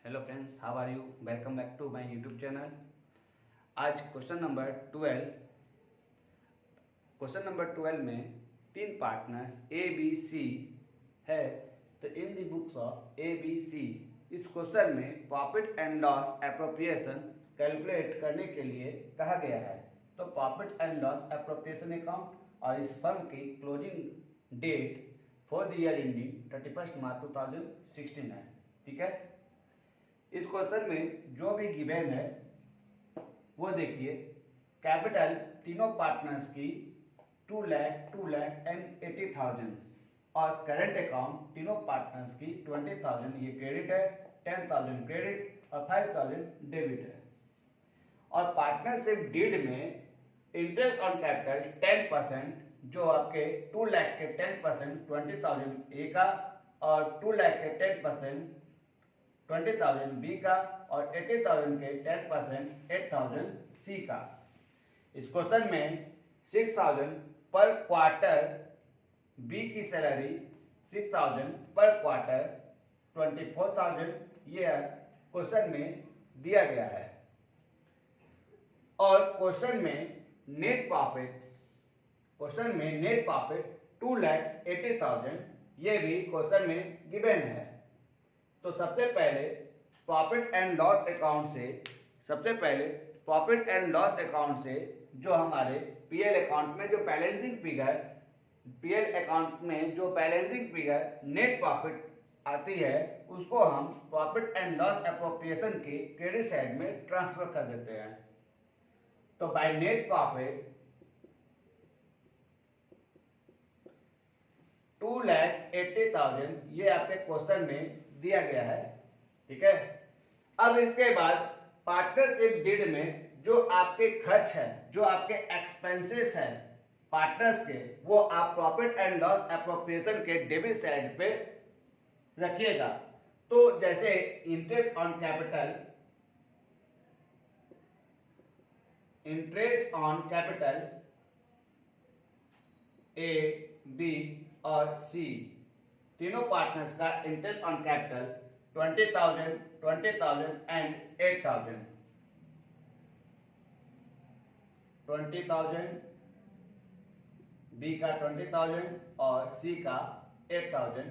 Hello friends, how are you? Welcome back to my YouTube channel. आज question number 12 में तीन partners A B C है। तो in the books of A B C इस question में profit and loss appropriation calculate करने के लिए कहा गया है। तो profit and loss appropriation account और इस फर्म की closing date for the year ending 31 March 2016 है। ठीक है। इस क्वेश्चन में जो भी गिवन है वो देखिए। कैपिटल तीनों पार्टनर्स की 2 लाख एंड 80,000 और करंट अकाउंट तीनों पार्टनर्स की 20,000, ये क्रेडिट है, 10,000 क्रेडिट और 5,000 डेबिट है। और पार्टनरशिप डीड में इंटरेस्ट ऑन कैपिटल 10%, जो आपके 2 लाख के 10% 20,000 ए का और 2 लाख के 10% 20,000 बी का और 80,000 के 10% 8,000 सी का। इस क्वेश्चन में 6,000 पर क्वार्टर बी की सैलरी, 6,000 पर क्वार्टर 24,000 ये क्वेश्चन में दिया गया है। और क्वेश्चन में नेट प्रॉफिट 2,80,000 ये भी क्वेश्चन में गिवन है। तो सबसे पहले प्रॉफिट एंड लॉस अकाउंट से जो हमारे पीएल अकाउंट में जो बैलेंसिंग फिगर नेट प्रॉफिट आती है, उसको हम प्रॉफिट एंड लॉस एप्रोप्रिएशन के क्रेडिट साइड में ट्रांसफर कर देते हैं। तो बाय नेट प्रॉफिट 2,80,000 ये आपके क्वेश्चन में दिया गया है। ठीक है। अब इसके बाद पार्टनरशिप डीड में जो आपके खर्च है, जो आपके एक्सपेंसेस हैं पार्टनर्स के, वो आप प्रॉफिट एंड लॉस एप्रोप्रिएशन के डेबिट साइड पे रखिएगा। तो जैसे interest on capital A B और सी तीनों पार्टनर्स का interest on capital 20,000, 20,000 and 8,000, 20,000 B का 20,000 और सी का 8,000,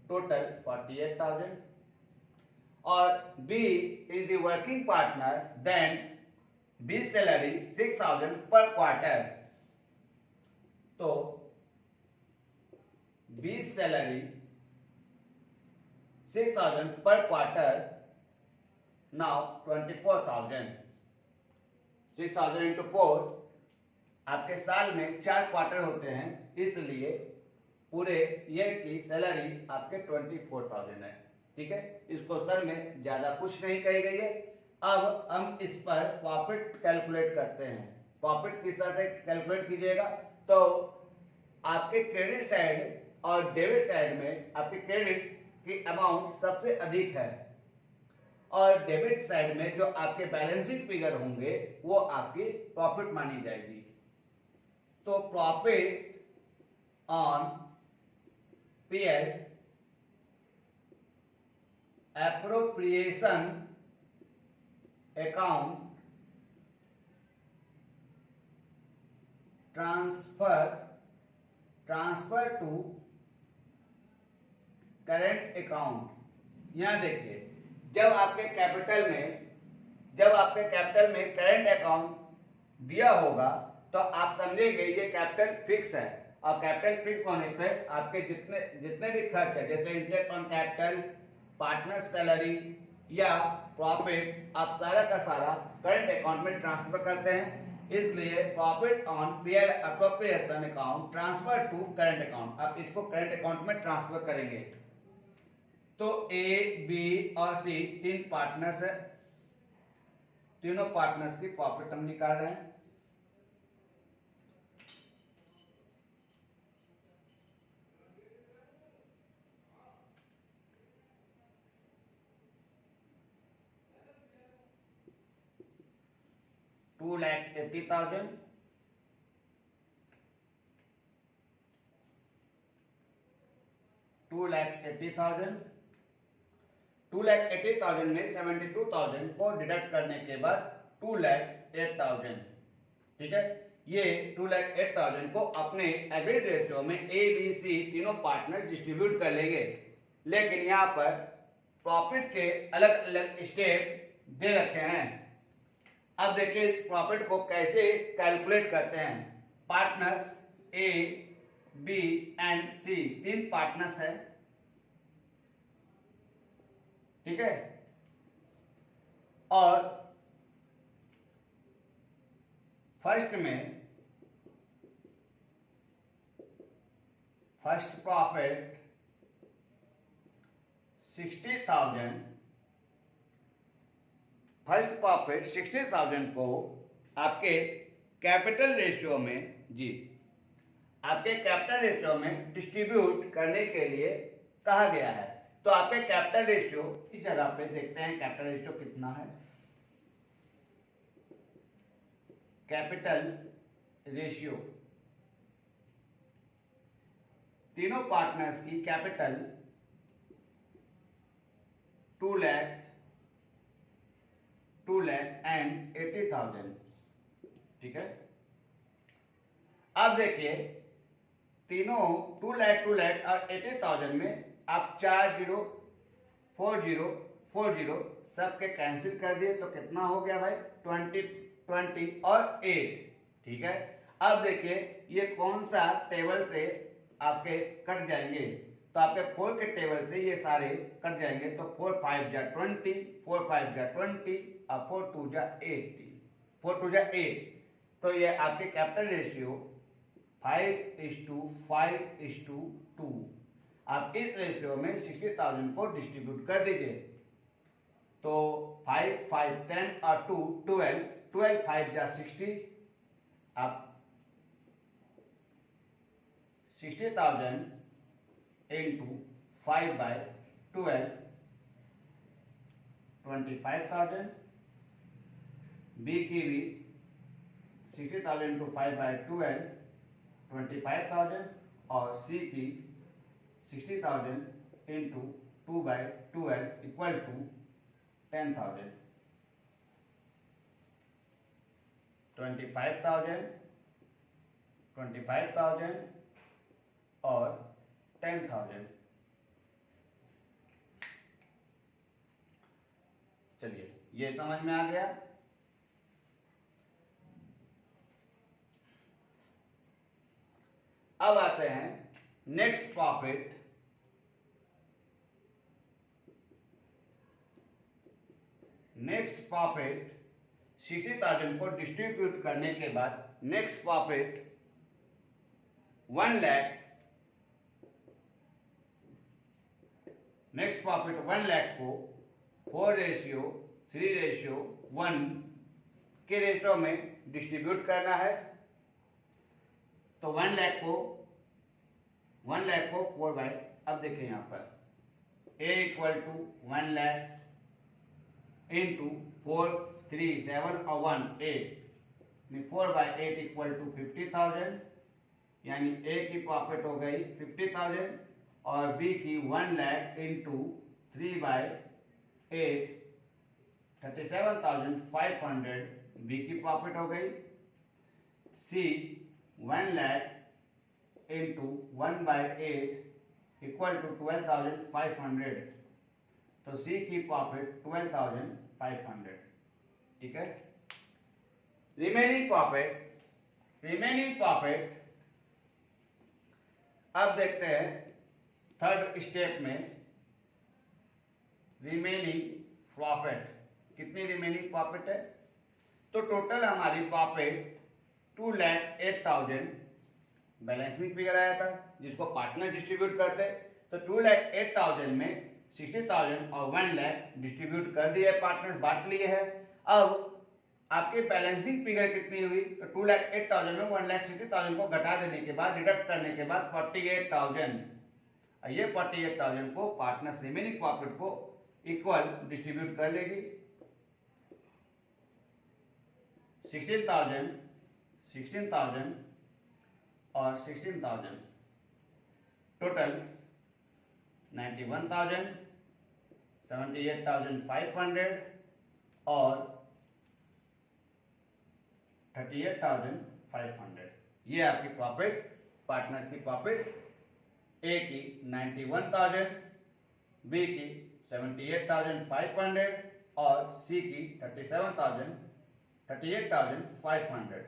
टोटल 48,000। और B is the working partners, then B salary 6,000 per quarter. तो B salary 6,000 per quarter, now 24,000, 6,000 into 4, आपके साल में 4 क्वार्टर होते हैं, इसलिए पूरे ईयर की सैलरी आपके 24,000 है। ठीक है। इस क्वेश्चन में ज्यादा कुछ नहीं कही गई है। अब हम इस पर प्रॉफिट कैलकुलेट करते हैं। प्रॉफिट किस तरह से कैलकुलेट कीजिएगा? तो आपके क्रेडिट साइड और डेबिट साइड में आपके क्रेडिट की अमाउंट सबसे अधिक है और डेबिट साइड में जो आपके बैलेंसिंग फिगर होंगे वो आपकी प्रॉफिट मानी जाएगी। तो profit on PL appropriation account transfer to current account. यहां देखिए, जब आपके कैपिटल में करंट अकाउंट दिया होगा तो आप समझेंगे ये कैपिटल फिक्स है। और कैपिटल फिक्स होने पर आपके जितने भी खर्च है, जैसे interest on capital, partner salary या प्रॉफिट, आप सारा का सारा करंट अकाउंट में ट्रांसफर करते हैं। इसलिए profit on PL appropriation account transfer to current account, आप इसको करंट अकाउंट में ट्रांसफर करेंगे। तो ए बी और सी तीन पार्टनर्स है, तीनों पार्टनर्स की प्रॉफिट हम निकाल रहे हैं। $2,80,000, 2,80,000 में 72,000 को डिडक्ट करने के बाद 2,08,000, ठीक है। ये 2,08,000 को अपने एग्रीड रेशियो में ए बी सी तीनों पार्टनर डिस्ट्रीब्यूट कर लेंगे, लेकिन यहाँ पर प्रॉफिट के अलग अलग स्टेप दे रखे हैं। अब देखिए इस प्रॉफिट को कैसे कैलकुलेट करते हैं। पार्टनर्स ए बी एंड सी, तीन पार्टनर्स है, ठीक है। और फर्स्ट प्रॉफिट 60,000, फर्स्ट प्रॉफिट 60,000 को आपके कैपिटल रेशियो में डिस्ट्रीब्यूट करने के लिए कहा गया है। तो आपके कैपिटल रेशियो इस जगह पे देखते हैं, कैपिटल रेशियो कितना है। कैपिटल रेशियो तीनों पार्टनर्स की कैपिटल 2,80,000, ठीक है। अब देखिए तीनों 2,00,000 और 80,000 में आप 40 सबके कैंसिल कर दिए तो कितना हो गया भाई 20 और 8, ठीक है। अब देखिए ये कौन सा टेबल से आपके कट जाएंगे, तो आपके 4 के टेबल से ये सारे कट जाएंगे। तो 4 5 जा 20, 4 5 जा 20 और 4 2 जा 80, 4 2 जा 8। तो ये आपके कैपिटल रेशियो 5:5:2। आप इस रेशियो में 60,000 को डिस्ट्रीब्यूट कर दीजिए। तो 5 5 10 और 2 12, 12 5 जा 60। आप 60,000 into 5/12, 25,000। बी की भी 60,000 into 5/12, 25,000। और सी की 60,000 into 2/12 इक्वल टू 10,000। 25,000 और 10,000। चलिए ये समझ में आ गया। अब आते हैं नेक्स्ट प्रॉफिट। नेक्स्ट प्रॉफिट 60,000 को डिस्ट्रीब्यूट करने के बाद next profit 1 lakh, next profit 1 lakh को 4:3:1 के रेशियो में डिस्ट्रीब्यूट करना है। तो 1 लाख को 4 बाय, अब देखिए यहाँ पर A equal to 1 lakh into 4 3 7 और 1 8, 4/8 इक्वल टू 50,000, यानी A की प्रॉफिट हो गई 50,000 और B की 1 लाख इंटू 3/8 37,500 B की प्रॉफिट हो गई। C 1 lakh into 1/8 equal to 12,500, तो C की प्रॉफिट 12,500, ठीक है। रिमेनिंग प्रॉफिट अब देखते हैं थर्ड स्टेप में रिमेनिंग प्रॉफिट। कितनी रिमेनिंग प्रॉफिट है? तो टोटल हमारी प्रॉफिट 2,08,000 बैलेंसिंग फिगर आया था जिसको पार्टनर डिस्ट्रीब्यूट करते। तो 2,08,000 में 60,000 और 1 लाख डिस्ट्रीब्यूट कर दिए, पार्टनर्स बांट लिए हैं। अब आपकी बैलेंसिंग फिगर कितनी हुई? तो 2,08,000 में 1,60,000 को घटा देने के बाद, डिडक्ट करने के बाद 48,000, ये 48,000 को पार्टनर्स रिमेनिंग प्रॉफिट को इक्वल डिस्ट्रीब्यूट कर लेगी। 16,000 और 16,000 टोटल 91,000, 78,500 और 38,500। ये आपकी प्रॉफिट, पार्टनर्स की प्रॉफिट। ए की 91,000, बी की 78,500 और सी की 38,500।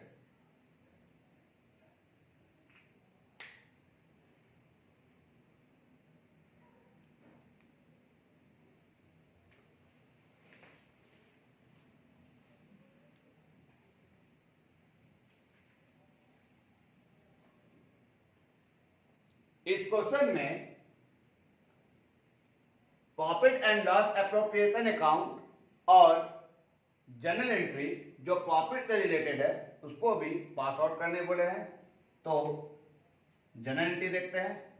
इस क्वेश्चन में profit and loss appropriation account और जर्नल एंट्री जो प्रॉफिट से रिलेटेड है उसको भी पास आउट करने बोले हैं। तो जर्नल एंट्री देखते हैं।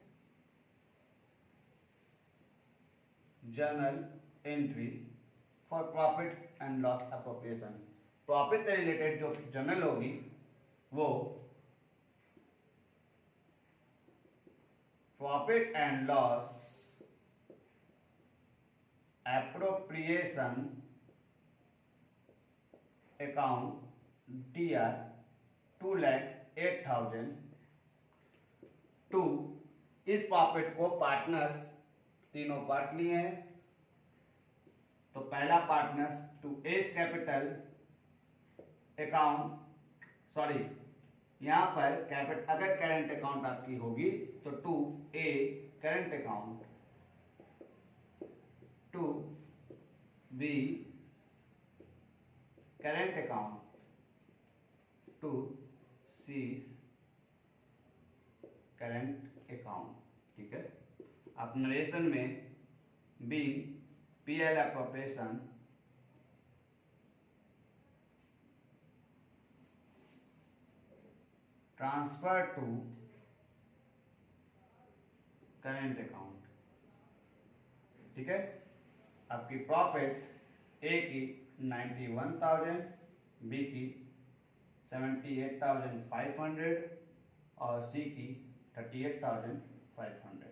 Journal entry for profit and loss appropriation, प्रॉफिट से रिलेटेड जो जर्नल होगी वो profit and loss appropriation account DR 2,08,000 to, इस प्रॉफिट को पार्टनर्स तीनों पार्ट लिए हैं। तो पहला partners to as capital account, sorry यहां पर कैपिटल, अगर करेंट अकाउंट आपकी होगी तो to A current account, to B current account, to C current account. ठीक है, आप नरेशन में by PL appropriation transfer to current account. ठीक है, आपकी प्रॉफिट ए की 91,000, बी की 78,500 और सी की 38,500।